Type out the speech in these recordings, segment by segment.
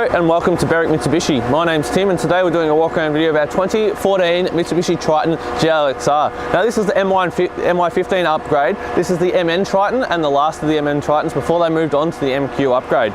Hello and welcome to Berwick Mitsubishi. My name's Tim and today we're doing a walk around video of our 2014 Mitsubishi Triton GLX-R. Now this is the MY15 upgrade. This is the MN Triton and the last of the MN Tritons before they moved on to the MQ upgrade.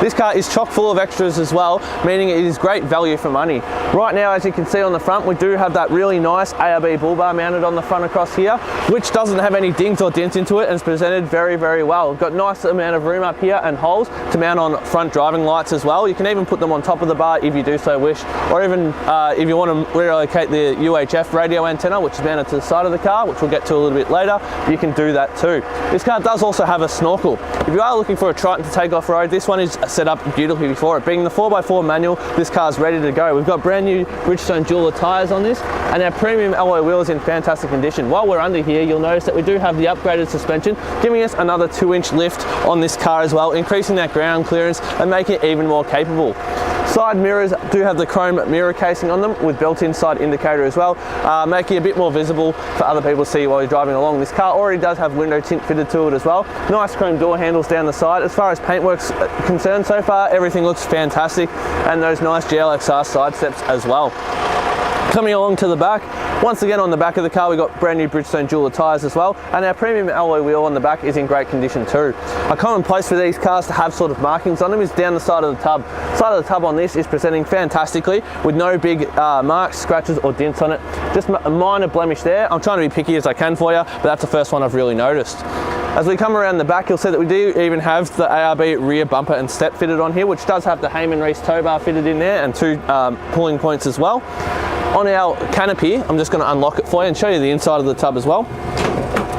This car is chock full of extras as well, meaning it is great value for money. Right now, as you can see on the front, we do have that really nice ARB bull bar mounted on the front across here, which doesn't have any dings or dents into it and is presented very, very well. We've got a nice amount of room up here and holes to mount on front driving lights as well. You can even put them on top of the bar if you do so wish, or even if you want to relocate the UHF radio antenna, which is mounted to the side of the car, which we'll get to a little bit later, you can do that too. This car does also have a snorkel. If you are looking for a Triton to take off road, this one is set up beautifully for it. Being the 4x4 manual, this car is ready to go. We've got brand new Bridgestone jeweler tyres on this, and our premium alloy wheels in fantastic condition. While we're under here, you'll notice that we do have the upgraded suspension, giving us another 2-inch lift on this car as well, increasing that ground clearance and making it even more capable. Side mirrors do have the chrome mirror casing on them with built-in side indicator as well, making it a bit more visible for other people to see while you're driving along. This car already does have window tint fitted to it as well. Nice chrome door handles down the side. As far as paintwork's concerned so far, everything looks fantastic, and those nice GLX-R side steps as well. Coming along to the back, once again on the back of the car we've got brand new Bridgestone jeweler tyres as well, and our premium alloy wheel on the back is in great condition too. A common place for these cars to have sort of markings on them is down the side of the tub. The side of the tub on this is presenting fantastically with no big marks, scratches or dents on it. Just a minor blemish there. I'm trying to be picky as I can for you, but that's the first one I've really noticed. As we come around the back, you'll see that we do even have the ARB rear bumper and step fitted on here, which does have the Heyman Reese tow bar fitted in there and two pulling points as well. On our canopy, I'm just going to unlock it for you and show you the inside of the tub as well.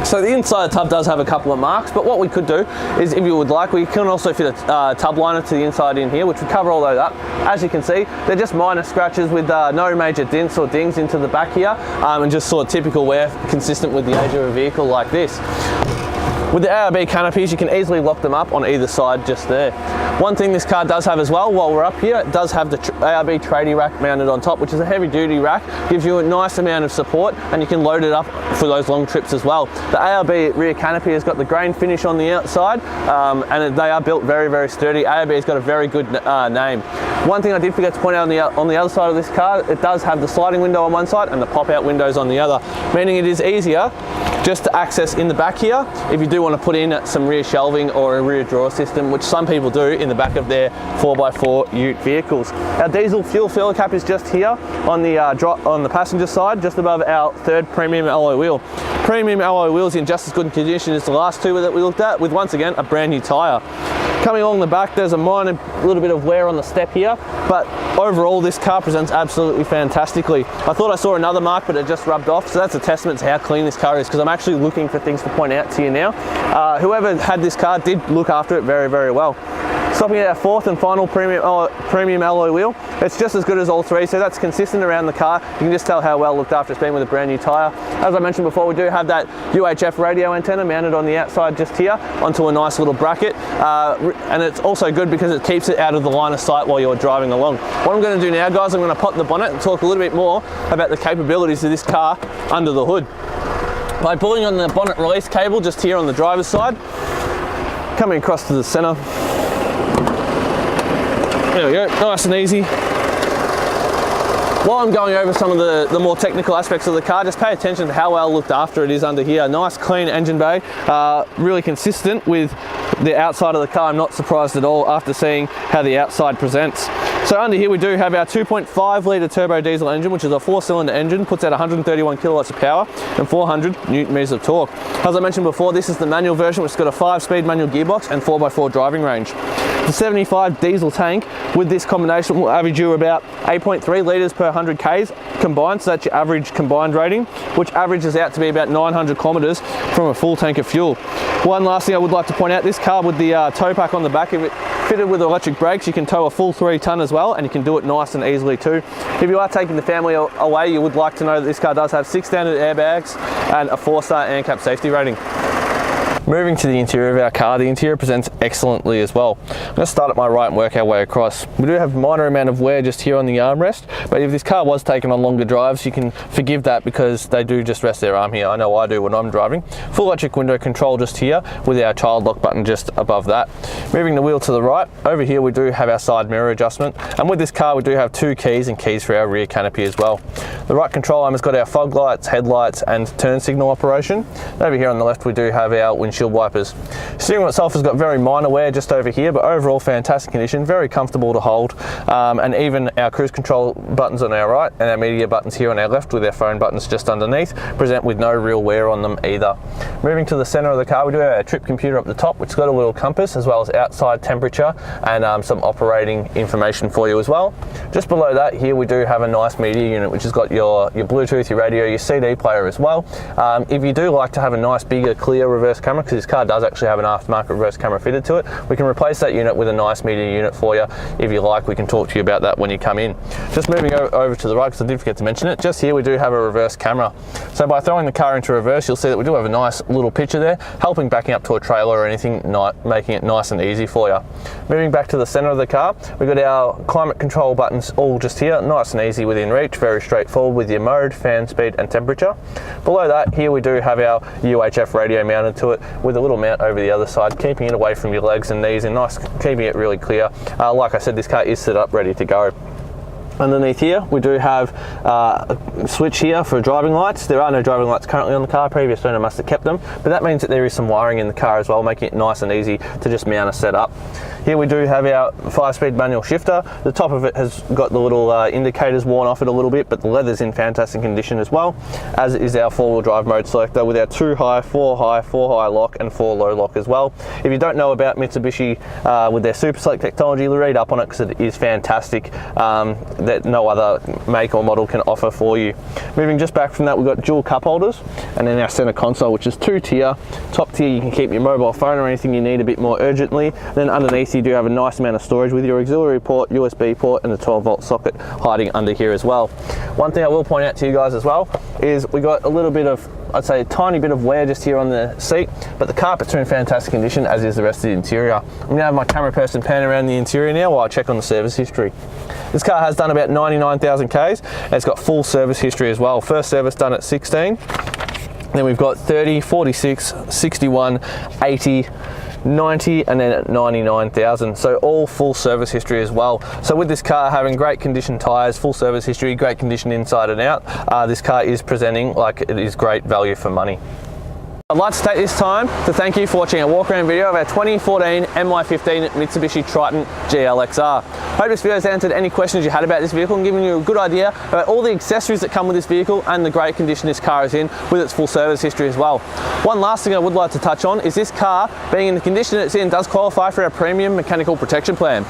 So the inside of the tub does have a couple of marks, but what we could do is, if you would like, we can also fit a tub liner to the inside in here, which would cover all those up. As you can see, they're just minor scratches with no major dents or dings into the back here, and just sort of typical wear consistent with the age of a vehicle like this. With the ARB canopies, you can easily lock them up on either side just there. One thing this car does have as well, while we're up here, it does have the ARB tradie rack mounted on top, which is a heavy duty rack, gives you a nice amount of support, and you can load it up for those long trips as well. The ARB rear canopy has got the grain finish on the outside, and they are built very, very sturdy. ARB has got a very good name. One thing I did forget to point out on the other side of this car, it does have the sliding window on one side and the pop-out windows on the other, meaning it is easier just to access in the back here if you do want to put in some rear shelving or a rear drawer system, which some people do in the back of their 4x4 ute vehicles. Our diesel fuel filler cap is just here on the passenger side, just above our third premium alloy wheel. Premium alloy wheels in just as good condition as the last two that we looked at, with once again a brand new tyre. Coming along the back, there's a minor little bit of wear on the step here, but overall this car presents absolutely fantastically. I thought I saw another mark, but it just rubbed off, so that's a testament to how clean this car is, because I'm actually looking for things to point out to you now. Whoever had this car did look after it very, very well. Stopping at our fourth and final premium alloy wheel, it's just as good as all three, so that's consistent around the car. You can just tell how well looked after it's been with a brand new tyre. As I mentioned before, we do have that UHF radio antenna mounted on the outside just here onto a nice little bracket, and it's also good because it keeps it out of the line of sight while you're driving along. What I'm going to do now, guys, I'm going to pop the bonnet and talk a little bit more about the capabilities of this car under the hood. By pulling on the bonnet release cable just here on the driver's side, coming across to the centre, there we go, nice and easy. While I'm going over some of the more technical aspects of the car, just pay attention to how well looked after it is under here. Nice clean engine bay, really consistent with the outside of the car. I'm not surprised at all after seeing how the outside presents. So under here we do have our 2.5 litre turbo diesel engine, which is a 4-cylinder engine, puts out 131 kilowatts of power and 400 newton meters of torque. As I mentioned before, this is the manual version, which has got a 5-speed manual gearbox and 4x4 driving range. The 75 diesel tank with this combination will average you about 8.3 litres per 100 Ks combined, so that's your average combined rating, which averages out to be about 900 kilometres from a full tank of fuel. One last thing I would like to point out, this car with the tow pack on the back of it, fitted with electric brakes, you can tow a full 3 tonne as well, and you can do it nice and easily too. If you are taking the family away, you would like to know that this car does have 6 standard airbags and a 4-star ANCAP safety rating. Moving to the interior of our car, the interior presents excellently as well. I'm going to start at my right and work our way across. We do have a minor amount of wear just here on the armrest, but if this car was taken on longer drives, you can forgive that because they do just rest their arm here. I know I do when I'm driving. Full electric window control just here with our child lock button just above that. Moving the wheel to the right, over here we do have our side mirror adjustment, and with this car we do have 2 keys and keys for our rear canopy as well. The right control arm has got our fog lights, headlights and turn signal operation. Over here on the left we do have our windshield wipers. Steering wheel itself has got very minor wear just over here, but overall fantastic condition, very comfortable to hold, and even our cruise control buttons on our right and our media buttons here on our left with our phone buttons just underneath present with no real wear on them either. Moving to the center of the car, we do have a trip computer up the top, which has got a little compass as well as outside temperature and some operating information for you as well. Just below that here we do have a nice media unit which has got your Bluetooth, your radio, your CD player as well. If you do like to have a nice bigger clear reverse camera, because this car does actually have an aftermarket reverse camera fitted to it, we can replace that unit with a nice media unit for you. If you like, we can talk to you about that when you come in. Just moving over to the right, because I did forget to mention it, just here we do have a reverse camera. So by throwing the car into reverse, you'll see that we do have a nice little picture there, helping backing up to a trailer or anything, making it nice and easy for you. Moving back to the center of the car, we've got our climate control buttons all just here, nice and easy within reach, very straightforward with your mode, fan speed and temperature. Below that, here we do have our UHF radio mounted to it with a little mount over the other side, keeping it away from your legs and knees and nice, keeping it really clear. Like I said, this car is set up ready to go. Underneath here we do have a switch here for driving lights. There are no driving lights currently on the car, previous owner must have kept them, but that means that there is some wiring in the car as well, making it nice and easy to just mount and set up. Here we do have our 5-speed manual shifter. The top of it has got the little indicators worn off it a little bit, but the leather's in fantastic condition as well, as is our 4-wheel drive mode selector with our 2 high, 4 high, 4 high lock and 4 low lock as well. If you don't know about Mitsubishi with their Super Select technology, read up on it because it is fantastic, that no other make or model can offer for you. Moving just back from that, we've got dual cup holders, and then our center console, which is 2-tier. Top tier you can keep your mobile phone or anything you need a bit more urgently. Then underneath you do have a nice amount of storage with your auxiliary port, USB port and a 12-volt socket hiding under here as well. One thing I will point out to you guys as well is we got a little bit of, I'd say a tiny bit of wear just here on the seat, but the carpets are in fantastic condition, as is the rest of the interior. I'm going to have my camera person pan around the interior now while I check on the service history. This car has done about 99,000 Ks and it's got full service history as well. First service done at 16, then we've got 30, 46, 61, 80, 90 and then at 99,000, so all full service history as well. So with this car having great condition tyres, full service history, great condition inside and out, this car is presenting like it is great value for money. I'd like to take this time to thank you for watching a walk around video of our 2014 MY15 Mitsubishi Triton GLX-R. Hope this video has answered any questions you had about this vehicle and given you a good idea about all the accessories that come with this vehicle and the great condition this car is in with its full service history as well. One last thing I would like to touch on is this car, being in the condition it's in, does qualify for our premium mechanical protection plan.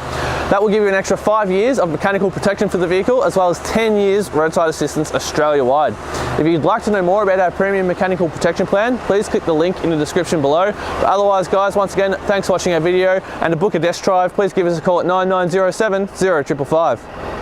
That will give you an extra 5 years of mechanical protection for the vehicle, as well as 10 years roadside assistance Australia-wide. If you'd like to know more about our premium mechanical protection plan, please click the link in the description below. But otherwise guys, once again, thanks for watching our video, and to book a test drive, please give us a call at 9907 0555.